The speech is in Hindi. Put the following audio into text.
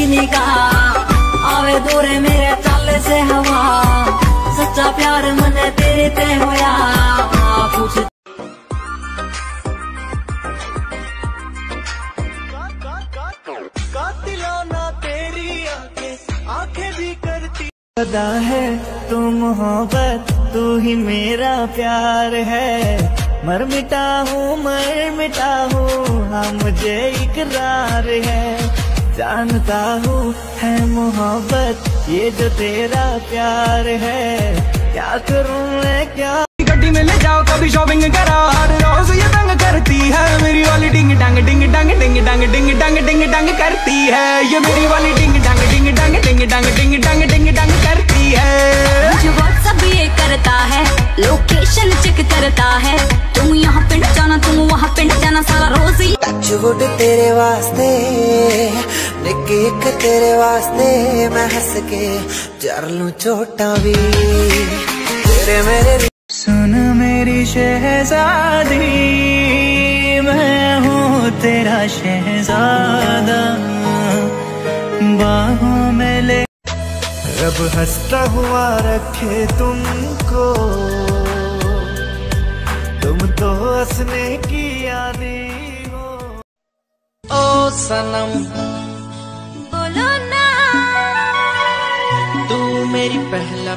तेरी निगाह आवे दूरे मेरे चाले से हवा सच्चा प्यार मने तेरे ते होया पूछ कातिलाना तेरी आंखें भी करती खुदा है तू मोहब्बत तू ही मेरा प्यार है मर मिटा हूँ हाँ मुझे इकरार है जानता हूँ है मोहब्बत ये जो तेरा प्यार है क्या करूँ मैं क्या गड्डी में ले जाओ कभी शॉपिंग करा हर रोज ये तंग करती है मेरी वाली डिंग डंग डिंग डंग डिंग डंग डिंग डंग डिंग डंग करती है ये मेरी वाली डिंग डंग डिंग डंग डिंग डंग डिंग डंग डिंग डंग करती है मुझे व्हाट्सएप ये करता है लोकेशन चेक करता है तुम यहाँ पिंड जाना तुम वहाँ पिंड जाना सारा रोज ही टचवुड तेरे वास्ते निक एक तेरे वास्ते मैं हंस के जर लूं चोटा भी तेरे मेरे सुन मेरी शहजादी मैं हूँ तेरा शहजादा बाहों में ले रब हंसता हुआ रखे तुमको तुम तो हंसने की आदी हो ओ सनम बोलो ना तू मेरी पहला